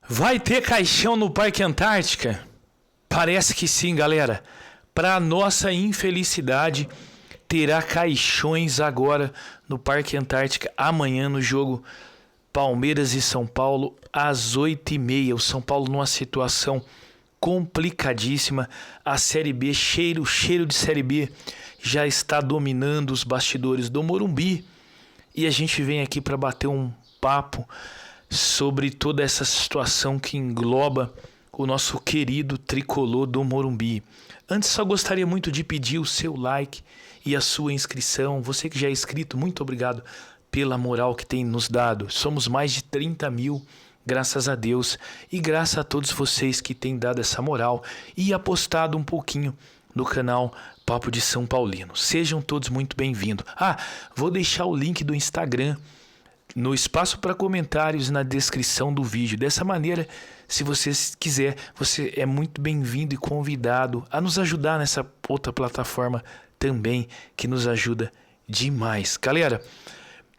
Vai ter caixão no Parque Antártica? Parece que sim, galera. Para nossa infelicidade, terá caixões agora no Parque Antártica amanhã no jogo Palmeiras e São Paulo às 8h30. O São Paulo numa situação complicadíssima. A Série B, cheiro de Série B, já está dominando os bastidores do Morumbi. E a gente vem aqui para bater um papo sobre toda essa situação que engloba o nosso querido tricolor do Morumbi. Antes, só gostaria muito de pedir o seu like e a sua inscrição. Você que já é inscrito, muito obrigado pela moral que tem nos dado. Somos mais de 30 mil, graças a Deus, e graças a todos vocês que têm dado essa moral e apostado um pouquinho no canal Papo de São Paulino. Sejam todos muito bem-vindos. Vou deixar o link do Instagram no espaço para comentários na descrição do vídeo. Dessa maneira, se você quiser, você é muito bem-vindo e convidado a nos ajudar nessa outra plataforma também, que nos ajuda demais. Galera,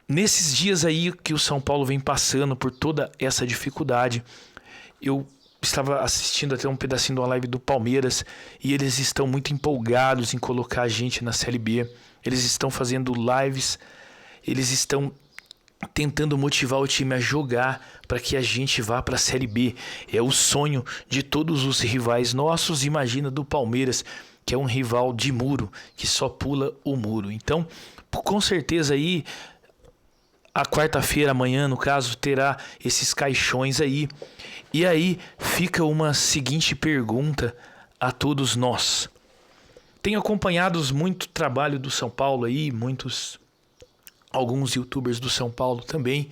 nesses dias aí que o São Paulo vem passando por toda essa dificuldade, eu estava assistindo até um pedacinho de uma live do Palmeiras e eles estão muito empolgados em colocar a gente na Série B. Eles estão fazendo lives, eles estão tentando motivar o time a jogar para que a gente vá para a Série B. É o sonho de todos os rivais nossos. Imagina do Palmeiras, que é um rival de muro, que só pula o muro. Então, com certeza aí, a quarta-feira, amanhã, no caso, terá esses caixões aí. E aí fica uma seguinte pergunta a todos nós. Tenho acompanhado muito trabalho do São Paulo aí, alguns youtubers do São Paulo também.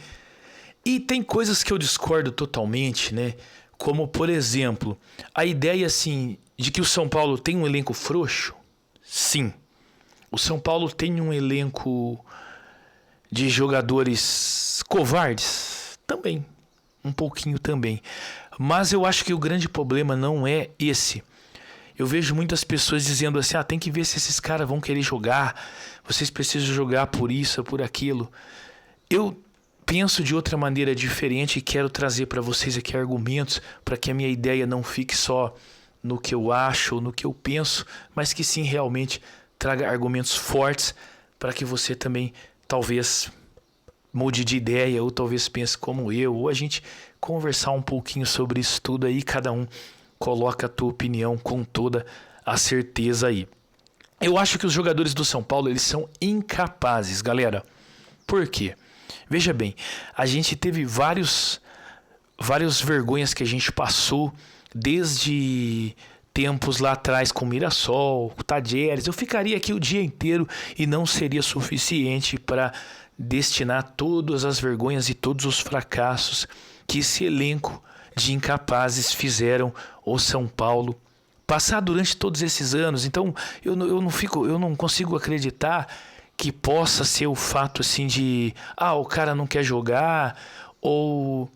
E tem coisas que eu discordo totalmente, né? Como, por exemplo, a ideia assim de que o São Paulo tem um elenco frouxo. Sim. O São Paulo tem um elenco de jogadores covardes. Também. Um pouquinho também. Mas eu acho que o grande problema não é esse. Eu vejo muitas pessoas dizendo assim, tem que ver se esses caras vão querer jogar, vocês precisam jogar por isso, por aquilo. Eu penso de outra maneira diferente e quero trazer para vocês aqui argumentos para que a minha ideia não fique só no que eu acho ou no que eu penso, mas que sim realmente traga argumentos fortes para que você também talvez mude de ideia ou talvez pense como eu, ou a gente conversar um pouquinho sobre isso tudo aí, cada um coloca a tua opinião com toda a certeza aí. Eu acho que os jogadores do São Paulo, eles são incapazes, galera. Por quê? Veja bem, a gente teve várias vergonhas que a gente passou desde tempos lá atrás com o Mirassol, com o Tadieres. Eu ficaria aqui o dia inteiro e não seria suficiente para destinar todas as vergonhas e todos os fracassos que esse elenco de incapazes fizeram o São Paulo passar durante todos esses anos. Então eu não consigo acreditar que possa ser o fato assim de o cara não quer jogar ou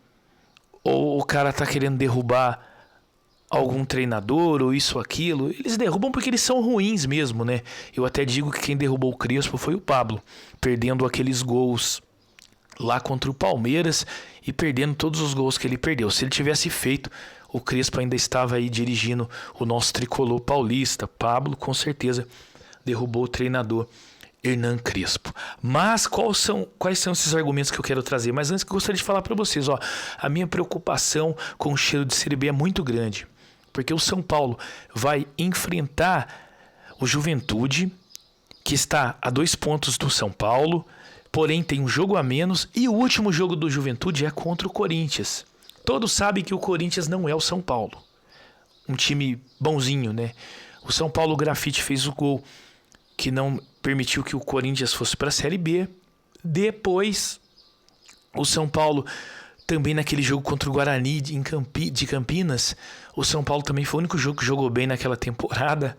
o cara tá querendo derrubar algum treinador ou isso ou aquilo. Eles derrubam porque eles são ruins mesmo, né? Eu até digo que quem derrubou o Crespo foi o Pablo, perdendo aqueles gols lá contra o Palmeiras e perdendo todos os gols que ele perdeu. Se ele tivesse feito, o Crespo ainda estava aí dirigindo o nosso tricolor paulista. Pablo, com certeza, derrubou o treinador Hernan Crespo. Mas quais são esses argumentos que eu quero trazer? Mas antes, eu gostaria de falar para vocês, a minha preocupação com o cheiro de Série B é muito grande, porque o São Paulo vai enfrentar o Juventude, que está a 2 pontos do São Paulo, porém tem um jogo a menos, e o último jogo do Juventude é contra o Corinthians. Todos sabem que o Corinthians não é o São Paulo. Um time bonzinho, né? O São Paulo Grafite fez o gol que não permitiu que o Corinthians fosse para a Série B. Depois, o São Paulo, também naquele jogo contra o Guarani de Campinas, o São Paulo também foi o único jogo que jogou bem naquela temporada.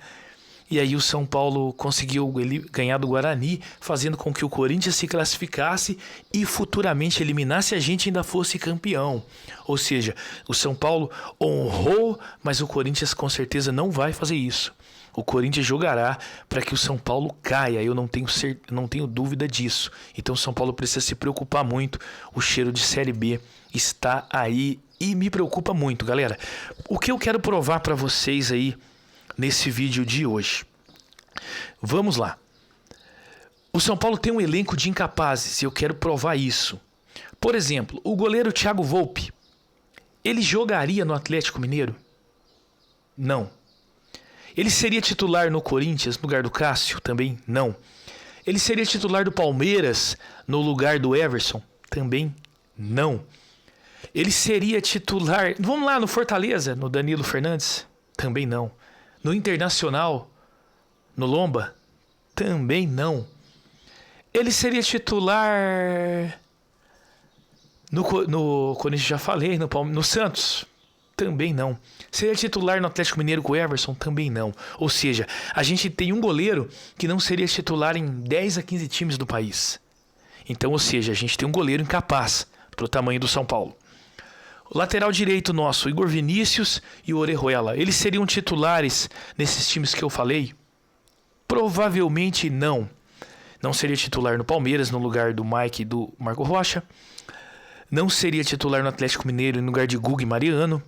E aí o São Paulo conseguiu ganhar do Guarani, fazendo com que o Corinthians se classificasse e futuramente eliminasse a gente e ainda fosse campeão. Ou seja, o São Paulo honrou, mas o Corinthians com certeza não vai fazer isso. O Corinthians jogará para que o São Paulo caia, eu não tenho dúvida disso. Então o São Paulo precisa se preocupar muito, o cheiro de Série B está aí E me preocupa muito, galera. O que eu quero provar para vocês aí nesse vídeo de hoje? Vamos lá. O São Paulo tem um elenco de incapazes e eu quero provar isso. Por exemplo, o goleiro Thiago Volpi, ele jogaria no Atlético Mineiro? Não. Ele seria titular no Corinthians no lugar do Cássio? Também não. Ele seria titular do Palmeiras no lugar do Everson? Também não. Ele seria titular, vamos lá, no Fortaleza, no Danilo Fernandes? Também não. No Internacional, no Lomba? Também não. Ele seria titular no Corinthians, já falei, no Santos? Também não. Seria titular no Atlético Mineiro com o Everson? Também não. Ou seja, a gente tem um goleiro que não seria titular em 10 a 15 times do país. Então, ou seja, a gente tem um goleiro incapaz para o tamanho do São Paulo. O lateral direito nosso, o Igor Vinícius e o Orejuela, eles seriam titulares nesses times que eu falei? Provavelmente não. Não seria titular no Palmeiras, no lugar do Mike e do Marco Rocha. Não seria titular no Atlético Mineiro, no lugar de Guga e Mariano.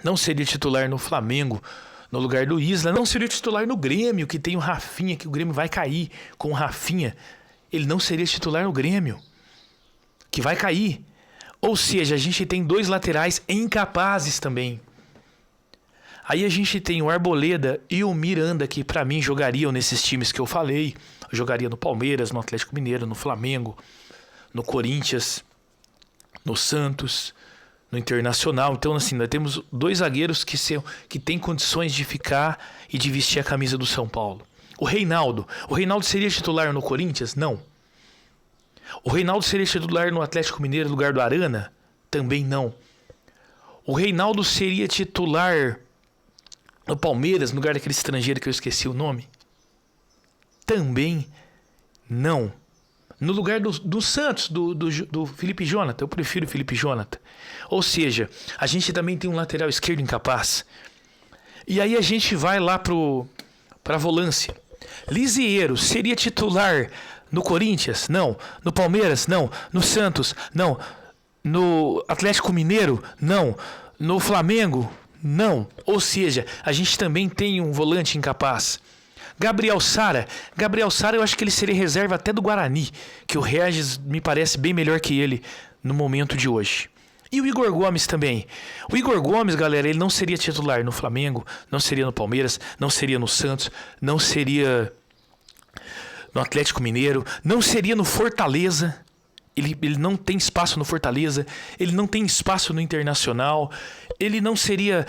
Não seria titular no Flamengo, no lugar do Isla. Não seria titular no Grêmio, que tem o Rafinha, que o Grêmio vai cair com o Rafinha. Ele não seria titular no Grêmio, que vai cair. Ou seja, a gente tem dois laterais incapazes também. Aí a gente tem o Arboleda e o Miranda, que para mim jogariam nesses times que eu falei. Jogaria no Palmeiras, no Atlético Mineiro, no Flamengo, no Corinthians, no Santos, no Internacional. Então, assim, nós temos dois zagueiros que têm condições de ficar e de vestir a camisa do São Paulo. O Reinaldo seria titular no Corinthians? Não. O Reinaldo seria titular no Atlético Mineiro no lugar do Arana? Também não. O Reinaldo seria titular no Palmeiras no lugar daquele estrangeiro que eu esqueci o nome? Também não. No lugar do Santos, do Felipe Jonathan, eu prefiro o Felipe Jonathan. Ou seja, a gente também tem um lateral esquerdo incapaz. E aí a gente vai lá para a volância. Lisieiro seria titular no Corinthians? Não. No Palmeiras? Não. No Santos? Não. No Atlético Mineiro? Não. No Flamengo? Não. Ou seja, a gente também tem um volante incapaz. Gabriel Sara eu acho que ele seria reserva até do Guarani, que o Regis me parece bem melhor que ele no momento de hoje. E o Igor Gomes também. O Igor Gomes, galera, ele não seria titular no Flamengo, não seria no Palmeiras, não seria no Santos, não seria no Atlético Mineiro, não seria no Fortaleza. Ele não tem espaço no Fortaleza, ele não tem espaço no Internacional, ele não teria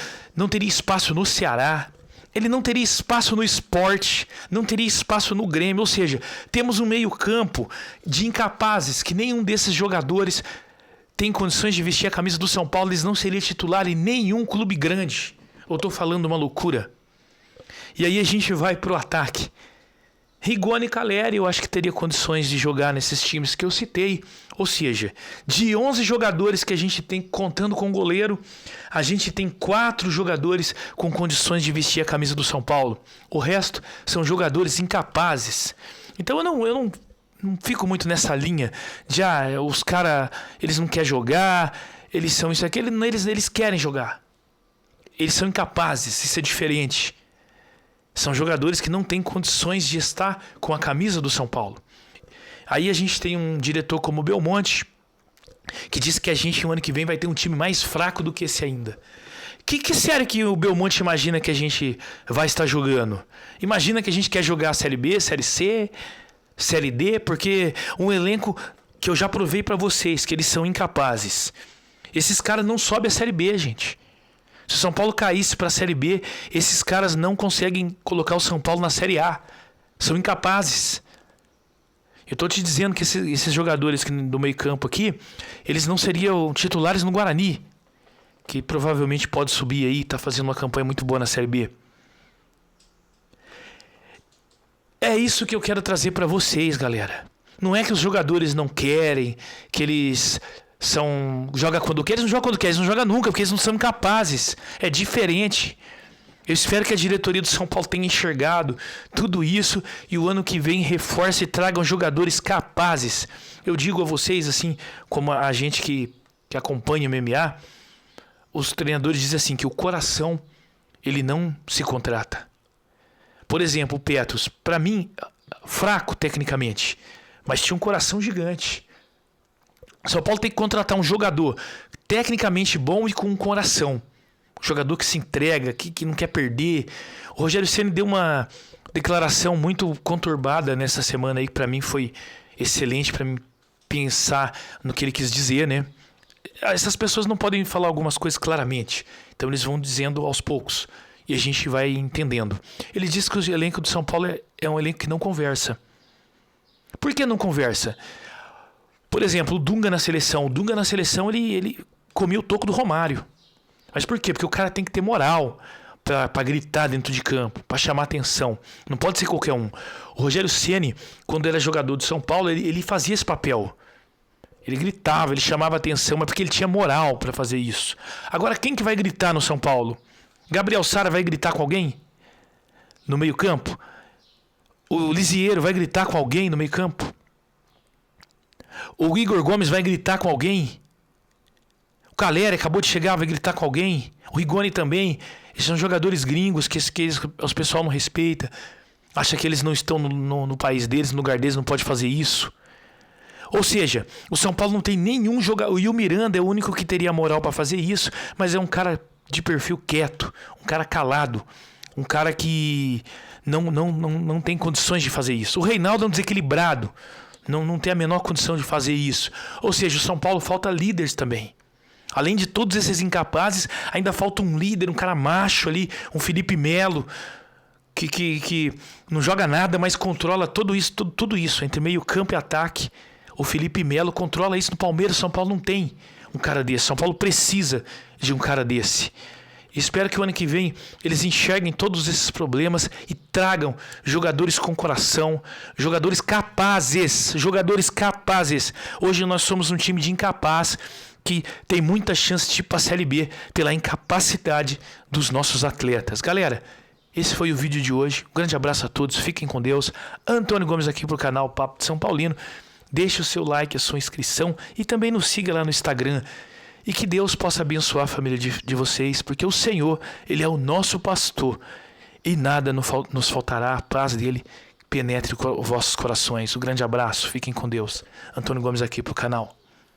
espaço no Ceará. Ele não teria espaço no Sport, não teria espaço no Grêmio. Ou seja, temos um meio-campo de incapazes, que nenhum desses jogadores tem condições de vestir a camisa do São Paulo. Eles não seriam titular em nenhum clube grande. Eu estou falando uma loucura. E aí a gente vai para o ataque. Rigoni e Caleri, eu acho que teria condições de jogar nesses times que eu citei. Ou seja, de 11 jogadores que a gente tem contando com o goleiro, a gente tem 4 jogadores com condições de vestir a camisa do São Paulo. O resto são jogadores incapazes. Então eu não fico muito nessa linha de os caras, eles não querem jogar, eles são isso aqui. Eles querem jogar. Eles são incapazes, isso é diferente. São jogadores que não têm condições de estar com a camisa do São Paulo. Aí a gente tem um diretor como o Belmonte, que diz que a gente, no ano que vem, vai ter um time mais fraco do que esse ainda. Que série que o Belmonte imagina que a gente vai estar jogando? Imagina que a gente quer jogar a Série B, Série C, Série D, porque um elenco que eu já provei pra vocês, que eles são incapazes. Esses caras não sobem a Série B, gente. Se o São Paulo caísse para a Série B, esses caras não conseguem colocar o São Paulo na Série A. São incapazes. Eu estou te dizendo que esses jogadores do meio campo aqui, eles não seriam titulares no Guarani, que provavelmente pode subir aí, está fazendo uma campanha muito boa na Série B. É isso que eu quero trazer para vocês, galera. Não é que os jogadores não querem, que eles joga quando quer, eles não jogam quando quer, eles não jogam nunca, porque eles não são capazes. É diferente. Eu espero que a diretoria do São Paulo tenha enxergado tudo isso e o ano que vem reforce e tragam jogadores capazes. Eu digo a vocês, assim, como a gente que acompanha o MMA, os treinadores dizem assim, que o coração, ele não se contrata. Por exemplo, o Petros, para mim, fraco tecnicamente, mas tinha um coração gigante. São Paulo tem que contratar um jogador tecnicamente bom e com um coração. Um jogador que se entrega, que não quer perder. O Rogério Ceni deu uma declaração muito conturbada nessa semana aí, que para mim foi excelente para mim pensar no que ele quis dizer, né? Essas pessoas não podem falar algumas coisas claramente, então eles vão dizendo aos poucos e a gente vai entendendo. Ele disse que o elenco do São Paulo é um elenco que não conversa. Por que não conversa? Por exemplo, o Dunga na seleção. O Dunga na seleção, ele comia o toco do Romário. Mas por quê? Porque o cara tem que ter moral para gritar dentro de campo, para chamar atenção. Não pode ser qualquer um. O Rogério Ceni, quando era jogador de São Paulo, ele fazia esse papel. Ele gritava, ele chamava atenção, mas porque ele tinha moral para fazer isso. Agora, quem que vai gritar no São Paulo? Gabriel Sara vai gritar com alguém no meio-campo? O Lisieiro vai gritar com alguém no meio-campo? O Igor Gomes vai gritar com alguém? O Caleri acabou de chegar, vai gritar com alguém? O Rigoni também. Eles são jogadores gringos que os pessoal não respeita. Acha que eles não estão no país deles, no lugar deles, não pode fazer isso. Ou seja, o São Paulo não tem nenhum jogador. O Will Miranda é o único que teria moral para fazer isso, mas é um cara de perfil quieto, um cara calado, um cara que não tem condições de fazer isso. O Reinaldo é um desequilibrado, não tem a menor condição de fazer isso. Ou seja, o São Paulo falta líderes também. Além de todos esses incapazes, ainda falta um líder, um cara macho ali, um Felipe Melo, que não joga nada, mas controla tudo isso entre meio campo e ataque. O Felipe Melo controla isso no Palmeiras. São Paulo não tem um cara desse. São Paulo precisa de um cara desse. Espero que o ano que vem eles enxerguem todos esses problemas e tragam jogadores com coração, jogadores capazes. Hoje nós somos um time de incapaz que tem muita chance de ir para a Série B pela incapacidade dos nossos atletas. Galera, esse foi o vídeo de hoje. Um grande abraço a todos. Fiquem com Deus. Antônio Gomes aqui para o canal Papo de São Paulino. Deixe o seu like, a sua inscrição e também nos siga lá no Instagram. E que Deus possa abençoar a família de vocês, porque o Senhor, Ele é o nosso pastor e nada nos faltará. A paz dEle penetre os vossos corações. Um grande abraço, fiquem com Deus. Antônio Gomes aqui para o canal.